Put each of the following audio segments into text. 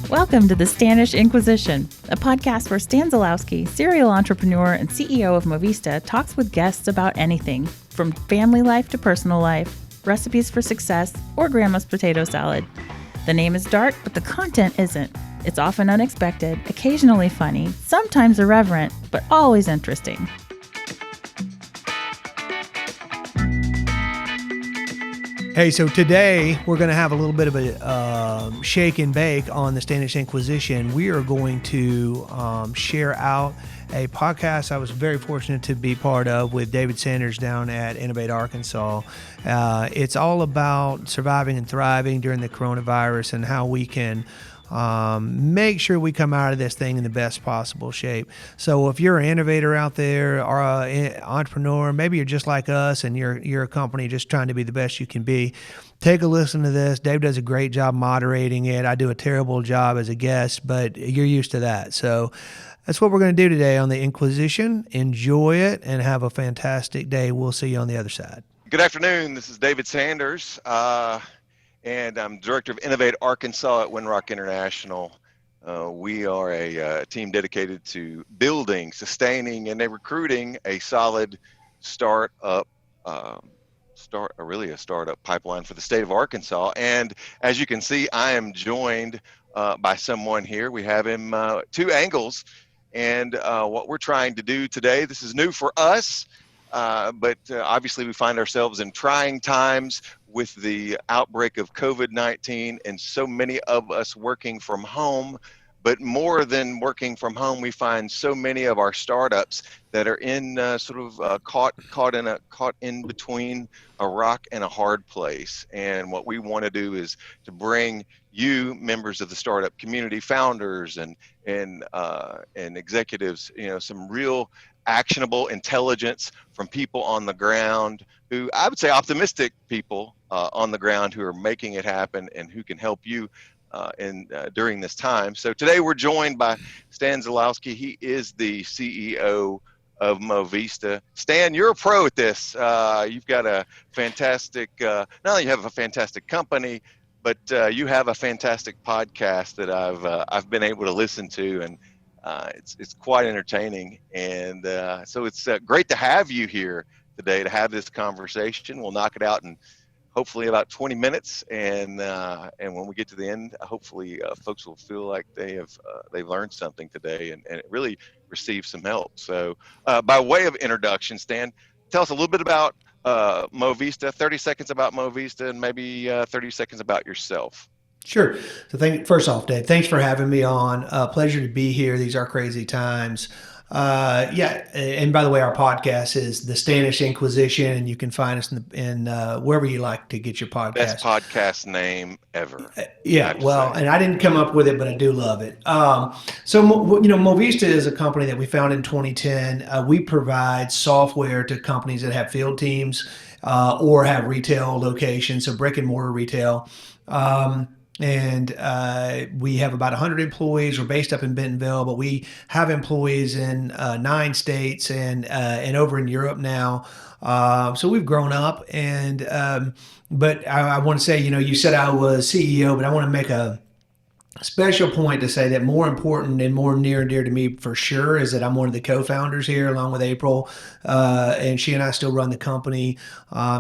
Welcome to the Stanish Inquisition, a podcast where Stan Zylowski, serial entrepreneur and CEO of Movista, talks with guests about anything from family life to personal life, recipes for success, or grandma's potato salad. The name is dark, but the content isn't. It's often unexpected, occasionally funny, sometimes irreverent, but always interesting. Hey, so today we're going to have a little bit of a shake and bake on the Stanish Inquisition. We are going to share out a podcast I was very fortunate to be part of with David Sanders down at Innovate Arkansas. It's all about surviving and thriving during the coronavirus and how we can make sure we come out of this thing in the best possible shape. So if you're an innovator out there or an entrepreneur, maybe you're just like us and you're a company just trying to be the best you can be, take a listen to this. Dave does a great job moderating it. I do a terrible job as a guest, but you're used to that. So that's what we're going to do today on the Inquisition. Enjoy it and have a fantastic day. We'll see you on the other side. Good afternoon. This is David Sanders. And I'm Director of Innovate Arkansas at Winrock International. We are a team dedicated to building, sustaining, and recruiting a solid startup pipeline for the state of Arkansas. And as you can see, I am joined by someone here. We have him two angles. And what we're trying to do today, this is new for us, but obviously we find ourselves in trying times with the outbreak of COVID-19 and so many of us working from home. But more than working from home, we find so many of our startups that are in caught in between a rock and a hard place. And what we want to do is to bring you, members of the startup community, founders and executives, some real actionable intelligence from people on the ground who, I would say, optimistic people on the ground who are making it happen and who can help you during this time. So today we're joined by Stan Zylowski. He is the CEO of Movista. Stan, you're a pro at this. You've got a fantastic, not only you have a fantastic company, but you have a fantastic podcast that I've been able to listen to, and it's quite entertaining. And so it's great to have you here today to have this conversation. We'll knock it out in hopefully about 20 minutes, and when we get to the end, hopefully folks will feel like they've learned something today and really received some help. So by way of introduction, Stan, tell us a little bit about Movista, 30 seconds about Movista, and maybe 30 seconds about yourself. Sure. So first off, Dave, thanks for having me on. Pleasure to be here. These are crazy times. And by the way, our podcast is the Stanish Inquisition, and you can find us in wherever you like to get your podcast. Best podcast name ever. And I didn't come up with it, but I do love it. So Movista is a company that we founded in 2010. We provide software to companies that have field teams or have retail locations, so brick and mortar retail. And we have about 100 employees. We're based up in Bentonville, but we have employees in 9 states and over in Europe now. So we've grown up. But I want to say, you said I was CEO, but I want to make a special point to say that more important and more near and dear to me for sure is that I'm one of the co-founders here along with April, and she and I still run the company.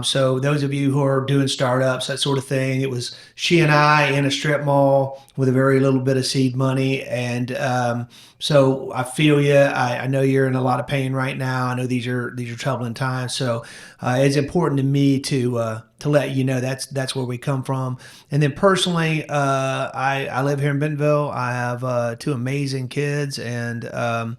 So those of you who are doing startups, that sort of thing, it was she and I in a strip mall with a very little bit of seed money. And so I feel you. I know you're in a lot of pain right now. I know these are troubling times. So it's important to me to let you know that's where we come from. And then personally, I live here in Bentonville. I have 2 amazing kids, and I'm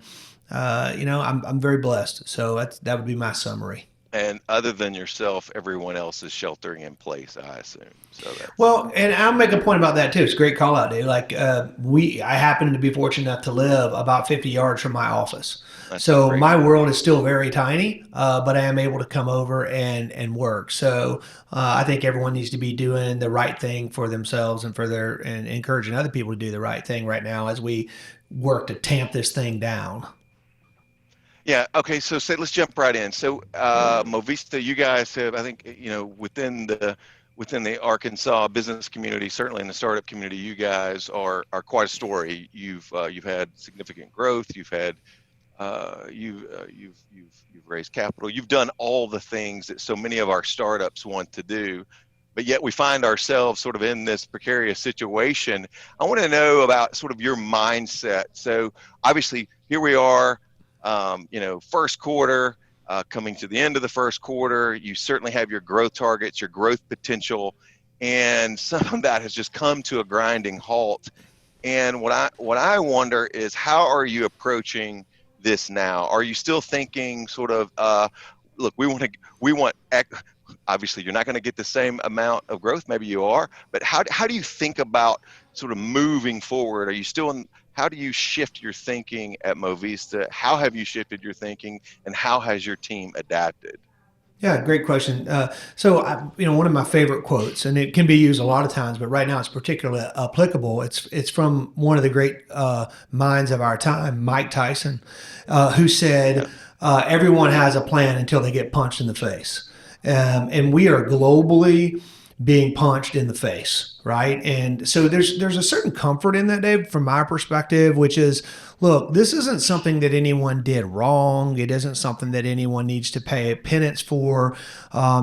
very blessed. So that would be my summary. And other than yourself, everyone else is sheltering in place, I assume. So and I'll make a point about that too. It's a great call out, dude. Like I happen to be fortunate enough to live about 50 yards from my office. So my world is still very tiny, but I am able to come over and work. So I think everyone needs to be doing the right thing for themselves and and encouraging other people to do the right thing right now as we work to tamp this thing down. Yeah. Okay. So let's jump right in. So Movista, you guys have, I think, within within the Arkansas business community, certainly in the startup community, you guys are quite a story. You've had significant growth. You've had you've raised capital. You've done all the things that so many of our startups want to do, but yet we find ourselves sort of in this precarious situation. I want to know about sort of your mindset. So obviously here we are, first quarter, coming to the end of the first quarter. You certainly have your growth targets, your growth potential, and some of that has just come to a grinding halt. And what I wonder is, how are you approaching this now? Are you still thinking sort of, look, we want obviously you're not going to get the same amount of growth, maybe you are, but how do you think about sort of moving forward? Are you still how do you shift your thinking at Movista? How have you shifted your thinking, and how has your team adapted? Yeah, great question. One of my favorite quotes, and it can be used a lot of times, but right now it's particularly applicable. It's from one of the great minds of our time, Mike Tyson, who said, "Everyone has a plan until they get punched in the face," and we are globally being punched in the face, right? And so there's a certain comfort in that, Dave, from my perspective, which is, look, this isn't something that anyone did wrong. It isn't something that anyone needs to pay a penance for.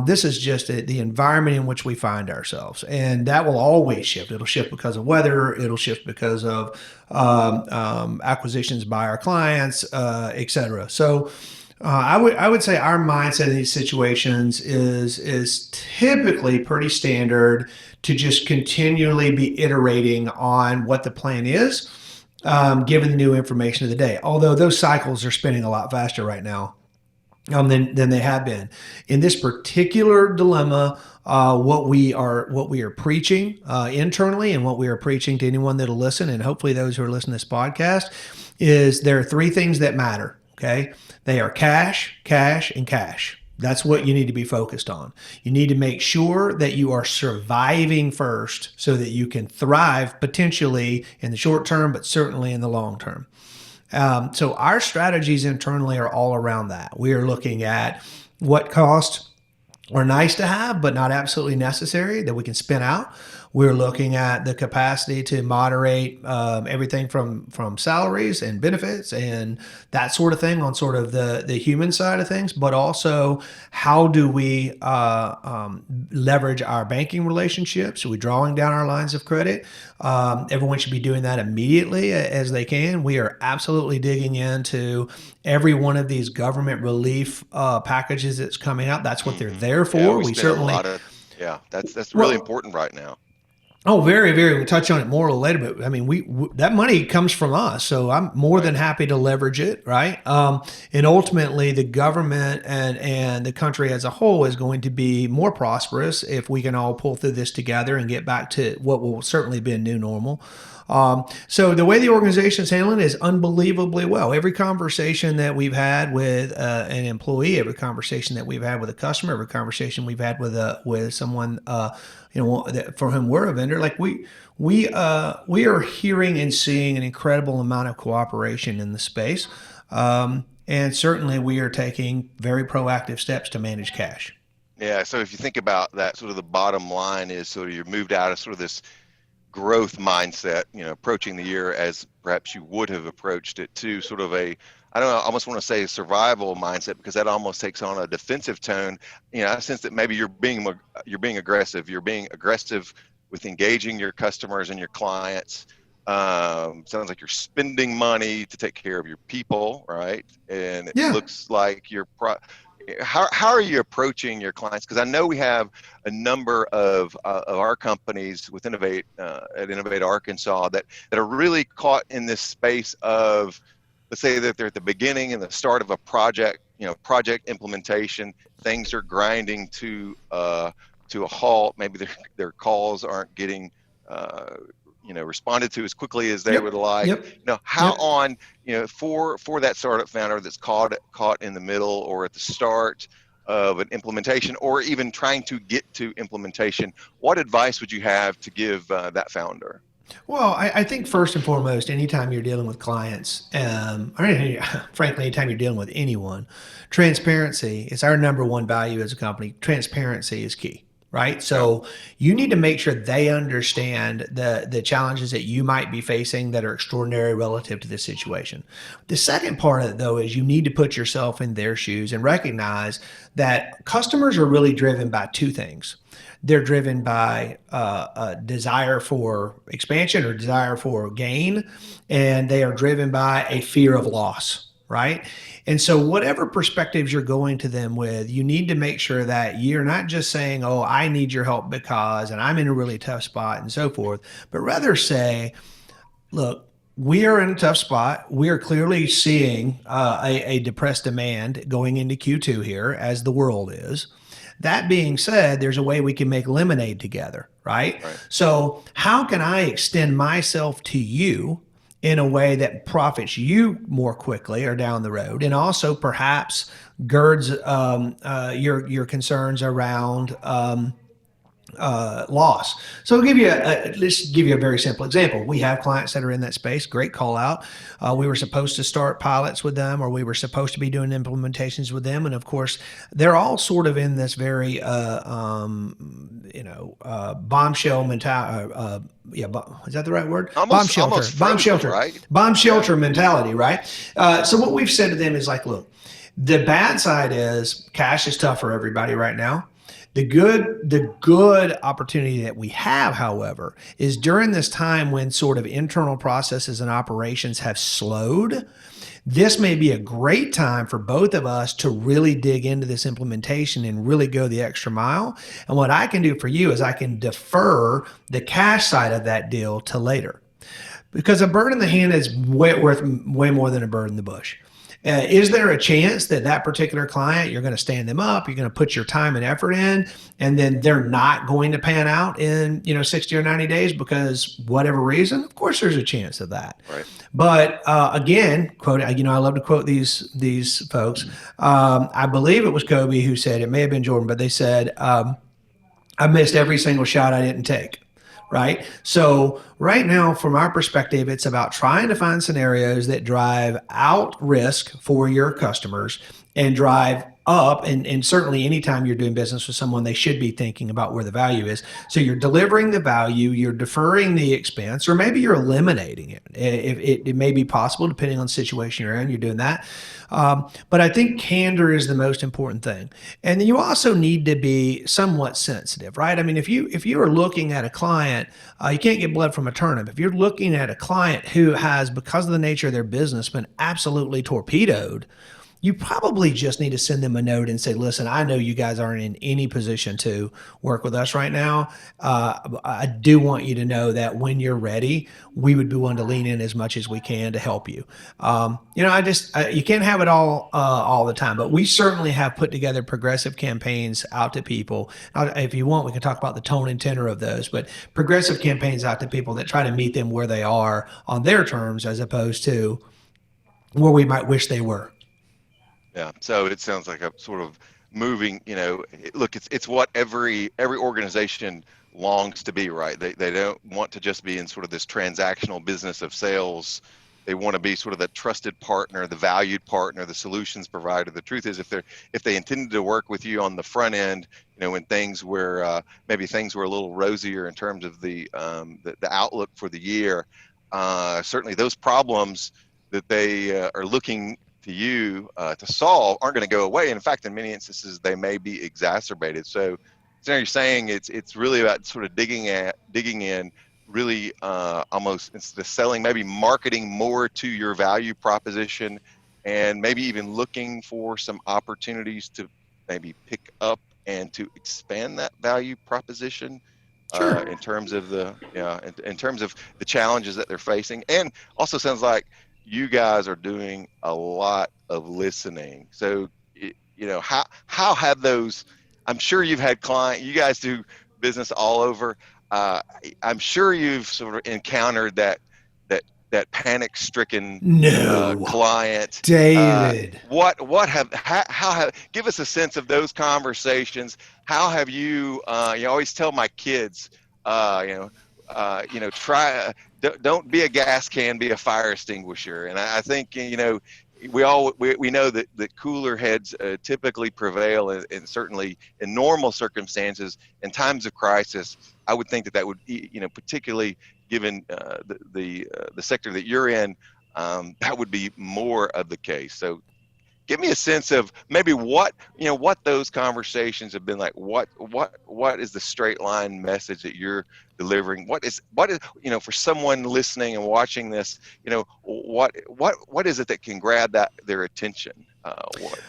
This is just the environment in which we find ourselves, and that will always shift. It'll shift because of weather. It'll shift because of acquisitions by our clients, et cetera. So I would say our mindset in these situations is typically pretty standard, to just continually be iterating on what the plan is, given the new information of the day. Although those cycles are spinning a lot faster right now than they have been. In this particular dilemma, what we are preaching internally, and what we are preaching to anyone that'll listen, and hopefully those who are listening to this podcast, is there are three things that matter. Okay, they are cash, cash, and cash. That's what you need to be focused on. You need to make sure that you are surviving first, so that you can thrive potentially in the short term, but certainly in the long term. So our strategies internally are all around that. We are looking at what costs are nice to have, but not absolutely necessary, that we can spin out. We're looking at the capacity to moderate everything from salaries and benefits and that sort of thing on sort of the human side of things, but also how do we leverage our banking relationships? Are we drawing down our lines of credit? Everyone should be doing that immediately as they can. We are absolutely digging into every one of these government relief packages that's coming out. That's what they're there for. Yeah, we certainly a lot of, that's really important right now. Oh, very, very. We'll touch on it more later, but I mean, we that money comes from us, so I'm more than happy to leverage it, right? And ultimately, the government and the country as a whole is going to be more prosperous if we can all pull through this together and get back to what will certainly be a new normal. So the way the organization is handling it is unbelievably well. Every conversation that we've had with an employee, every conversation that we've had with a customer, every conversation we've had with someone, for whom we're a vendor, like we are hearing and seeing an incredible amount of cooperation in the space, and certainly we are taking very proactive steps to manage cash. Yeah. So if you think about that, sort of the bottom line is sort of you're moved out of sort of this growth mindset, approaching the year as perhaps you would have approached it, to sort of I don't know, I almost want to say a survival mindset, because that almost takes on a defensive tone. I sense that maybe you're being aggressive. You're being aggressive with engaging your customers and your clients. Sounds like you're spending money to take care of your people, right? And it looks like you're how are you approaching your clients? Because I know we have a number of our companies with Innovate at Innovate Arkansas that are really caught in this space of, let's say that they're at the beginning and the start of a project, project implementation. Things are grinding to a halt. Maybe their calls aren't getting responded to as quickly as they would like. For that startup founder that's caught in the middle or at the start of an implementation, or even trying to get to implementation, what advice would you have to give that founder? Well, I think first and foremost, anytime you're dealing with clients, frankly, anytime you're dealing with anyone, transparency is our number one value as a company. Transparency is key. right? So you need to make sure they understand the challenges that you might be facing that are extraordinary relative to this situation. The second part of it, though, is you need to put yourself in their shoes and recognize that customers are really driven by two things. They're driven by a desire for expansion or desire for gain, and they are driven by a fear of loss, right? And so, whatever perspectives you're going to them with, you need to make sure that you're not just saying, oh, I need your help because, and I'm in a really tough spot and so forth, but rather say, look, we are in a tough spot. We are clearly seeing a depressed demand going into Q2 here, as the world is. That being said, there's a way we can make lemonade together, right? So, how can I extend myself to you in a way that profits you more quickly or down the road, and also perhaps girds your concerns around loss. So I'll give you let's give you a very simple example. We have clients that are in that space. Great call out. We were supposed to start pilots with them, or we were supposed to be doing implementations with them, and of course, they're all sort of in this very bombshell mentality. Is that the right word? Bomb shelter, right? Bomb shelter mentality, right? So what we've said to them is like, look, the bad side is cash is tough for everybody right now. The good opportunity that we have, however, is during this time when sort of internal processes and operations have slowed, this may be a great time for both of us to really dig into this implementation and really go the extra mile. And what I can do for you is I can defer the cash side of that deal to later. Because a bird in the hand is worth way more than a bird in the bush. Is there a chance that that particular client, you're going to stand them up, you're going to put your time and effort in, and then they're not going to pan out in 60 or 90 days because whatever reason? Of course, there's a chance of that. Right. But again, quote, I love to quote these folks. I believe it was Kobe who said, it may have been Jordan, but they said, I missed every single shot I didn't take. Right. So right now, from our perspective, it's about trying to find scenarios that drive out risk for your customers and drive up. And certainly anytime you're doing business with someone, they should be thinking about where the value is. So you're delivering the value, you're deferring the expense, or maybe you're eliminating it. It may be possible, depending on the situation you're in, you're doing that. But I think candor is the most important thing. And then you also need to be somewhat sensitive, right? I mean, if you are looking at a client, you can't get blood from a turnip. If you're looking at a client who has, because of the nature of their business, been absolutely torpedoed, you probably just need to send them a note and say, listen, I know you guys aren't in any position to work with us right now. I do want you to know that when you're ready, we would be willing to lean in as much as we can to help you. You can't have it all the time, but we certainly have put together progressive campaigns out to people. If you want, we can talk about the tone and tenor of those, but progressive campaigns out to people that try to meet them where they are on their terms, as opposed to where we might wish they were. Yeah. So it sounds like a sort of moving, look, it's what every organization longs to be, right? They don't want to just be in sort of this transactional business of sales. They want to be sort of the trusted partner, the valued partner, the solutions provider. The truth is, if they intended to work with you on the front end, when things were maybe things were a little rosier in terms of the outlook for the year, certainly those problems that they are looking to you to solve aren't going to go away. In fact, in many instances, they may be exacerbated. So you're saying it's really about sort of digging in, really almost instead of selling, maybe marketing more to your value proposition, and maybe even looking for some opportunities to maybe pick up and to expand that value proposition. Sure. In terms of in terms of the challenges that they're facing. And also sounds like you guys are doing a lot of listening. So, how have those, I'm sure you've had you guys do business all over. I'm sure you've sort of encountered that panic-stricken client. David. How have, give us a sense of those conversations. How have you, I always tell my kids, try, don't be a gas can, be a fire extinguisher. And I think, we know that cooler heads typically prevail, and certainly in normal circumstances, in times of crisis, I would think that would, particularly given the sector that you're in, that would be more of the case. So give me a sense of maybe what those conversations have been like. What is the straight line message that you're delivering? What is for someone listening and watching this, what is it that can grab their attention?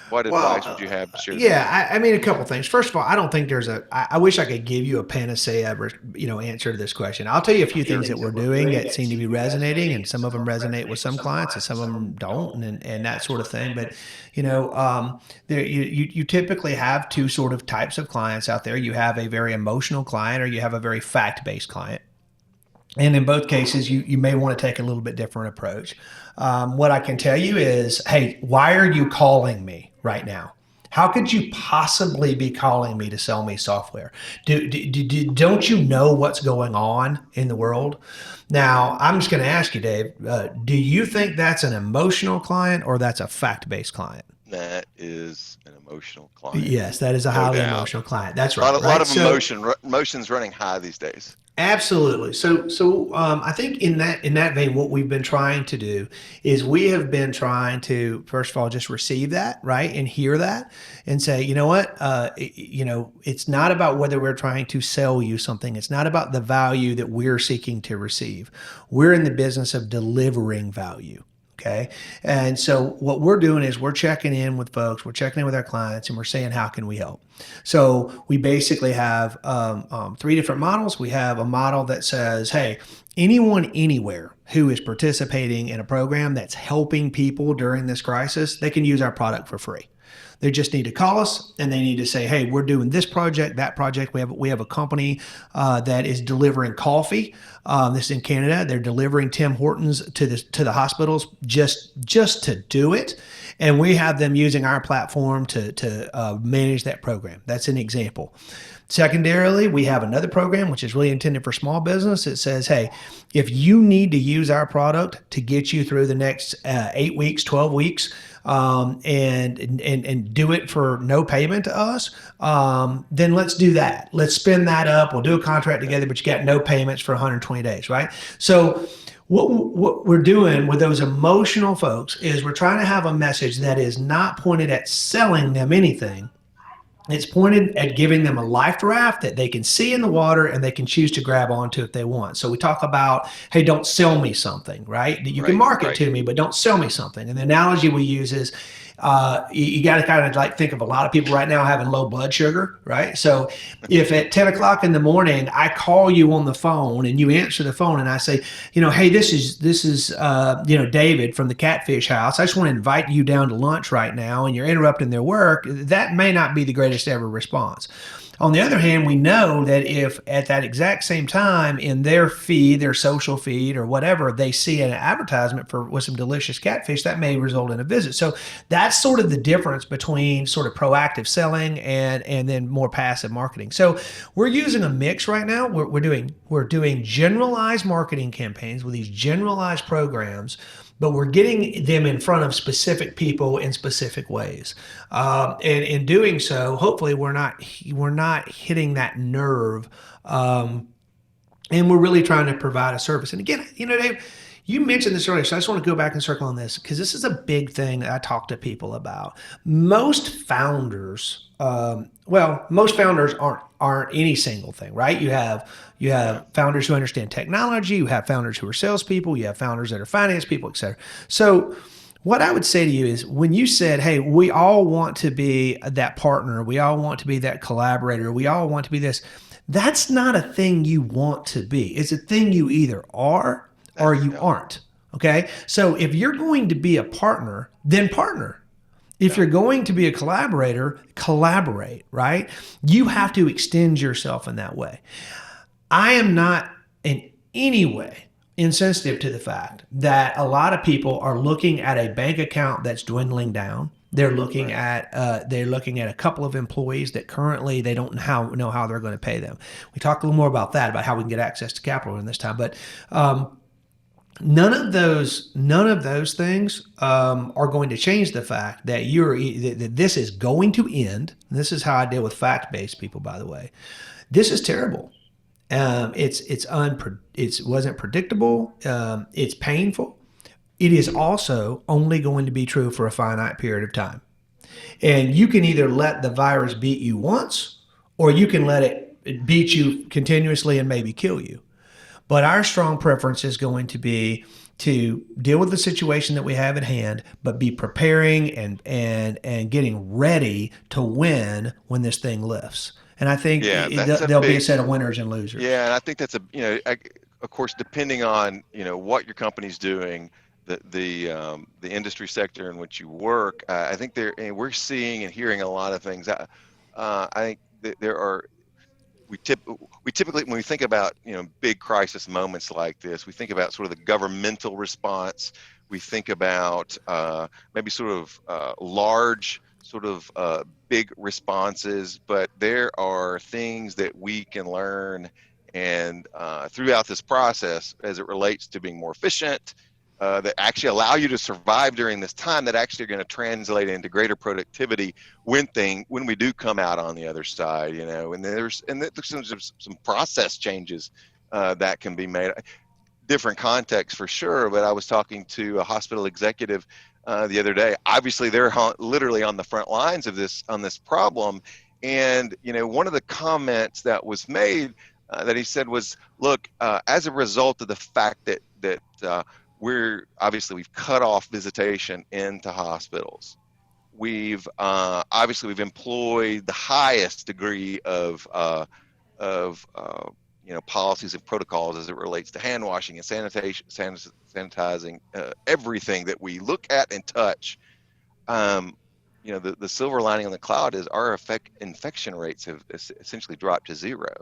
What advice would you have to share? Yeah, I mean, a couple things. First of all, I don't think I wish I could give you a panacea, answer to this question. I'll tell you a few things that we're doing that seem to be resonating, and some of them resonate with some clients, and some of them don't, and that sort of thing. But you typically have two sort of types of clients out there. You have a very emotional client, or you have a very fact-based client. And in both cases, you may want to take a little bit different approach. What I can tell you is, hey, why are you calling me right now? How could you possibly be calling me to sell me software? Don't you know what's going on in the world? Now, I'm just going to ask you, Dave, do you think that's an emotional client or that's a fact-based client? That is an emotional client. Yes, that is a highly emotional client. That's right. A lot of emotions running high these days. Absolutely. So I think in that vein, what we've been trying to do is we have been trying to, first of all, just receive that, right, and hear that, and say, you know what, it's not about whether we're trying to sell you something. It's not about the value that we're seeking to receive. We're in the business of delivering value. Okay. And so what we're doing is we're checking in with folks, we're checking in with our clients, and we're saying, how can we help? So we basically have 3 different models. We have a model that says, hey, anyone anywhere who is participating in a program that's helping people during this crisis, they can use our product for free. They just need to call us, and they need to say, hey, we're doing this project, that project. We have a company that is delivering coffee. This is in Canada. They're delivering Tim Hortons to the hospitals just to do it. And we have them using our platform to manage that program. That's an example. Secondarily, we have another program which is really intended for small business. It says, hey, if you need to use our product to get you through the next 8 weeks, 12 weeks, and do it for no payment to us, then let's do that. Let's spin that up. We'll do a contract together, but you got no payments for 120 days, right? So what we're doing with those emotional folks is we're trying to have a message that is not pointed at selling them anything. It's pointed at giving them a life raft that they can see in the water and they can choose to grab onto if they want. So we talk about, hey, don't sell me something, right? You can market to me, but don't sell me something. And the analogy we use is you got to kind of like think of a lot of people right now having low blood sugar, right? So if at 10 o'clock in the morning, I call you on the phone and you answer the phone and I say, hey, this is David from the Catfish House. I just want to invite you down to lunch right now, and you're interrupting their work. That may not be the greatest ever response. On the other hand, we know that if at that exact same time in their feed, their social feed or whatever, they see an advertisement with some delicious catfish, that may result in a visit. So that's sort of the difference between sort of proactive selling and then more passive marketing. So we're using a mix right now. We're doing generalized marketing campaigns with these generalized programs, but we're getting them in front of specific people in specific ways. And in doing so, hopefully we're not hitting that nerve. And we're really trying to provide a service. And again, Dave, you mentioned this earlier, so I just want to go back and circle on this because this is a big thing that I talk to people about. Most founders, aren't any single thing, right? You have founders who understand technology, you have founders who are salespeople, you have founders that are finance people, et cetera. So what I would say to you is when you said, hey, we all want to be that partner, we all want to be that collaborator, we all want to be this, that's not a thing you want to be. It's a thing you either are or you aren't, okay? So if you're going to be a partner, then partner. If you're going to be a collaborator, collaborate, right? You have to extend yourself in that way. I am not in any way insensitive to the fact that a lot of people are looking at a bank account that's dwindling down. They're looking at a couple of employees that currently they don't know how they're going to pay them. We talk a little more about that, about how we can get access to capital in this time. But None of those things are going to change the fact that that this is going to end. This is how I deal with fact-based people, by the way. This is terrible. It wasn't predictable. It's painful. It is also only going to be true for a finite period of time. And you can either let the virus beat you once, or you can let it beat you continuously and maybe kill you. But our strong preference is going to be to deal with the situation that we have at hand, but be preparing and getting ready to win when this thing lifts. And I think Yeah, that's a there'll be a big, set of winners and losers. yeah, and I think that's of course, depending on, what your company's doing, the industry sector in which you work, I think we're seeing and hearing a lot of things. I think that we typically, when we think about, big crisis moments like this, we think about sort of the governmental response. We think about maybe sort of large sort of big responses, but there are things that we can learn and throughout this process as it relates to being more efficient, that actually allow you to survive during this time, that actually are going to translate into greater productivity when we do come out on the other side, and there's some process changes that can be made. Different context for sure, but I was talking to a hospital executive the other day. Obviously, they're literally on the front lines of this problem, and one of the comments that was made that he said was, "Look, as a result of the fact that we've cut off visitation into hospitals. We've employed the highest degree of policies and protocols as it relates to hand washing and sanitizing everything that we look at and touch. The silver lining on the cloud is our infection rates have essentially dropped to zero."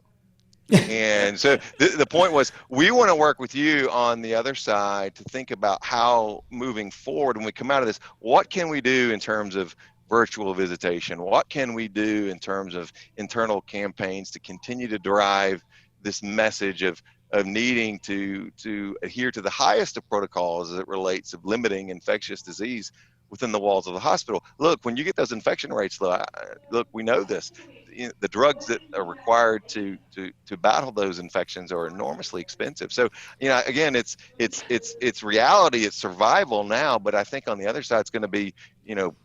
And so the point was, we want to work with you on the other side to think about how moving forward, when we come out of this, what can we do in terms of virtual visitation? What can we do in terms of internal campaigns to continue to drive this message of needing to adhere to the highest of protocols as it relates to limiting infectious disease within the walls of the hospital? Look, when you get those infection rates, look, we know this. The drugs that are required to battle those infections are enormously expensive. So, again, it's reality, it's survival now, but I think on the other side, it's going to be,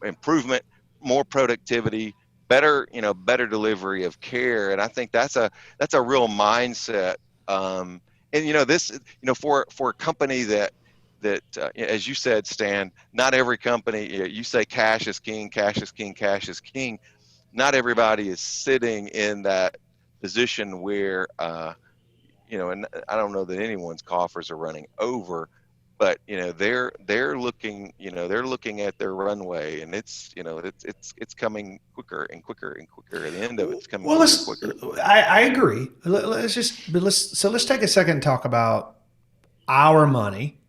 improvement, more productivity, better delivery of care. And I think that's a real mindset. And, for a company that, as you said, Stan, not every company, you say cash is king, cash is king, cash is king. Not everybody is sitting in that position where, and I don't know that anyone's coffers are running over, but they're looking at their runway, and it's coming quicker and quicker and quicker. At the end of it's coming quicker. I agree. Let's take a second and talk about our money,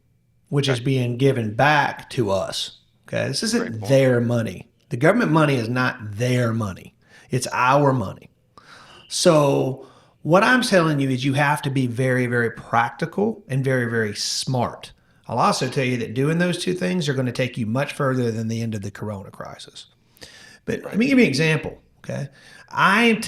which is being given back to us. Okay, this isn't their money. The government money is not their money. It's our money. So what I'm telling you is you have to be very, very practical and very, very smart. I'll also tell you that doing those two things are going to take you much further than the end of the corona crisis. But let me give you an example. Okay. It's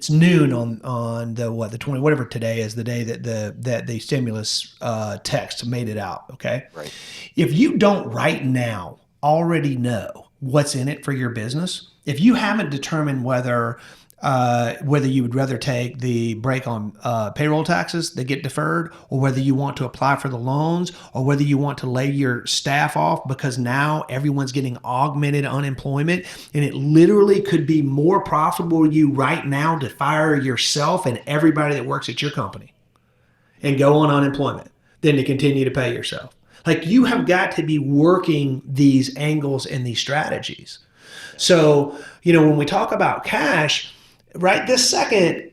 noon on the 20, whatever today is, the day that the stimulus text made it out. Okay. Right. If you don't right now already know what's in it for your business, if you haven't determined whether you would rather take the break on payroll taxes that get deferred, or whether you want to apply for the loans, or whether you want to lay your staff off because now everyone's getting augmented unemployment, and it literally could be more profitable to you right now to fire yourself and everybody that works at your company and go on unemployment than to continue to pay yourself. Like, you have got to be working these angles and these strategies. So, when we talk about cash, right this second,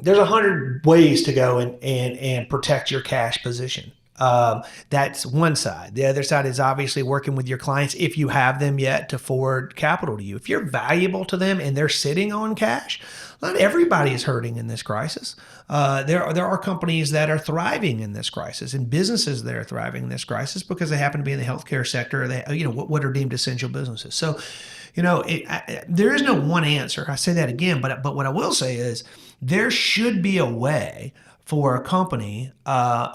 there's 100 ways to go and protect your cash position. That's one side. The other side is obviously working with your clients, if you have them yet, to forward capital to you. If you're valuable to them and they're sitting on cash, not everybody is hurting in this crisis. There are companies that are thriving in this crisis, and businesses that are thriving in this crisis because they happen to be in the healthcare sector, or they, what are deemed essential businesses. So, there is no one answer. I say that again, but what I will say is there should be a way for a company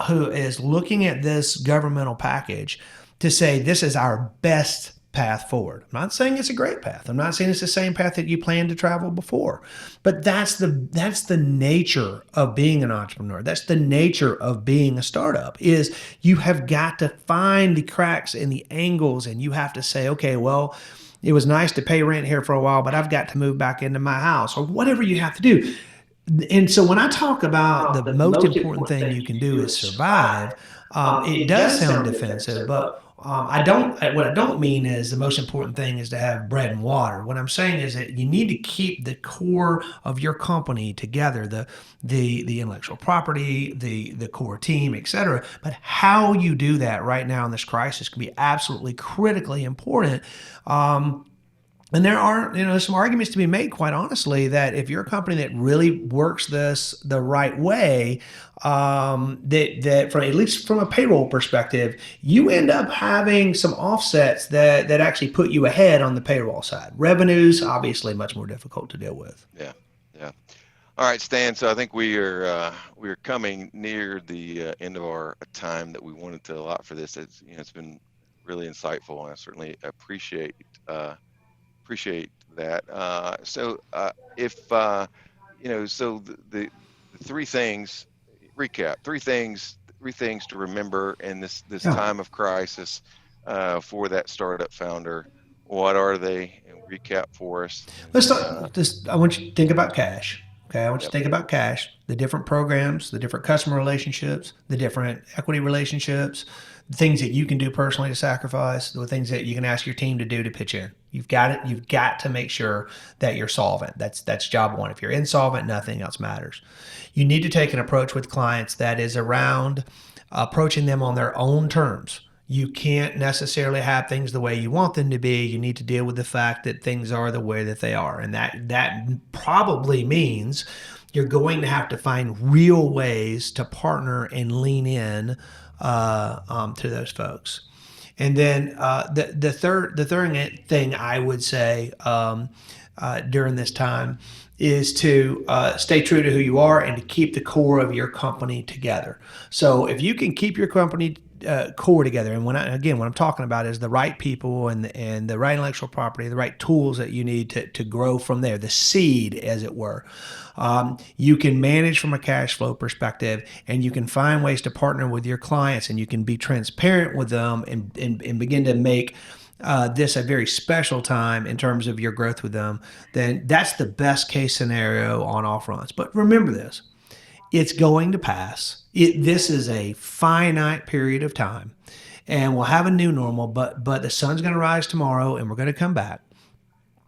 who is looking at this governmental package to say this is our best path forward. I'm not saying it's a great path. I'm not saying it's the same path that you planned to travel before, but that's the nature of being an entrepreneur. That's the nature of being a startup. Is you have got to find the cracks and the angles, and you have to say, okay, well, it was nice to pay rent here for a while, but I've got to move back into my house, or whatever you have to do. And so when I talk about the most important thing you can do is survive, it does sound defensive, but I don't. What I don't mean is the most important thing is to have bread and water. What I'm saying is that you need to keep the core of your company together, the intellectual property, the core team, et cetera. But how you do that right now in this crisis can be absolutely critically important. And there are, some arguments to be made, quite honestly, that if you're a company that really works this the right way, that from, at least from a payroll perspective, you end up having some offsets that actually put you ahead on the payroll side. Revenues, obviously, much more difficult to deal with. Yeah, yeah. All right, Stan. So I think we are coming near the end of our time that we wanted to allot for this. It's been really insightful, and I certainly appreciate that. So the three things, recap, three things to remember in this time of crisis for that startup founder. What are they? And recap for us. Let's start. I want you to think about cash. Okay, I want you to think about cash, the different programs, the different customer relationships, the different equity relationships, the things that you can do personally to sacrifice, the things that you can ask your team to do to pitch in. You've got to make sure that you're solvent. That's job one. If you're insolvent, nothing else matters. You need to take an approach with clients that is around approaching them on their own terms. You can't necessarily have things the way you want them to be. You need to deal with the fact that things are the way that they are. And that probably means you're going to have to find real ways to partner and lean in to those folks. And then the third thing I would say during this time is to stay true to who you are and to keep the core of your company together. So if you can keep your company core together, and what I'm talking about is the right people and the right intellectual property, the right tools that you need to grow from there, the seed, as it were. You can manage from a cash flow perspective, and you can find ways to partner with your clients, and you can be transparent with them and begin to make this a very special time in terms of your growth with them. Then that's the best case scenario on all fronts. But remember this. It's going to pass. This is a finite period of time, and we'll have a new normal, but the sun's going to rise tomorrow, and we're going to come back.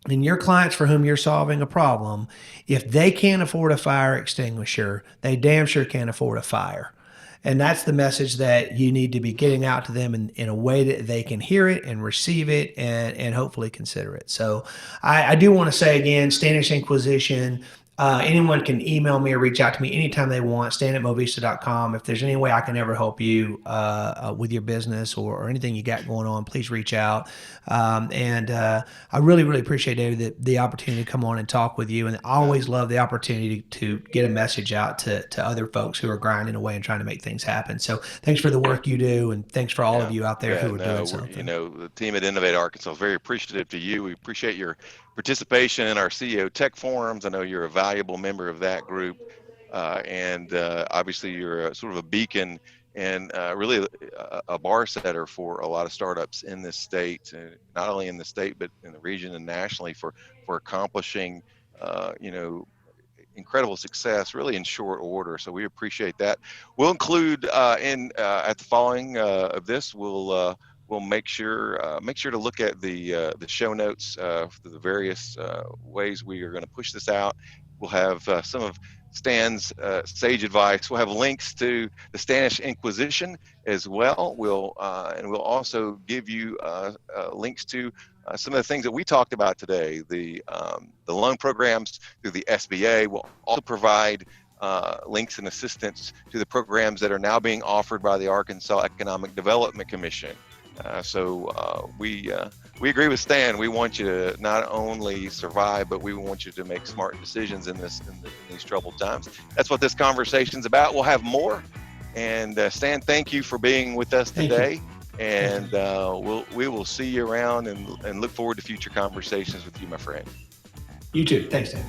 And your clients for whom you're solving a problem, if they can't afford a fire extinguisher, they damn sure can't afford a fire. And that's the message that you need to be getting out to them in a way that they can hear it and receive it and hopefully consider it. So I do want to say again, Stanish Inquisition. Anyone can email me or reach out to me anytime they want, stan@movista.com. If there's any way I can ever help you with your business or anything you got going on, please reach out. I really, really appreciate, David, the opportunity to come on and talk with you. And I always love the opportunity to get a message out to other folks who are grinding away and trying to make things happen. So thanks for the work you do, and thanks for all of you out there who are doing something. The team at Innovate Arkansas is very appreciative to you. We appreciate your participation in our CEO Tech Forums. I know you're a valuable member of that group, and obviously you're sort of a beacon and really a bar setter for a lot of startups in this state, not only in the state but in the region and nationally for accomplishing incredible success really in short order. So we appreciate that. We'll include at the following of this, we'll make sure to look at the show notes for the various ways we are going to push this out. We'll have some of Stan's sage advice. We'll have links to the Stanish Inquisition as well. We'll also give you links to some of the things that we talked about today. The loan programs through the SBA will also provide links and assistance to the programs that are now being offered by the Arkansas Economic Development Commission. We agree with Stan. We want you to not only survive, but we want you to make smart decisions in these troubled times. That's what this conversation's about. We'll have more. And Stan, thank you for being with us today. And we will see you around and look forward to future conversations with you, my friend. You too. Thanks, Dan.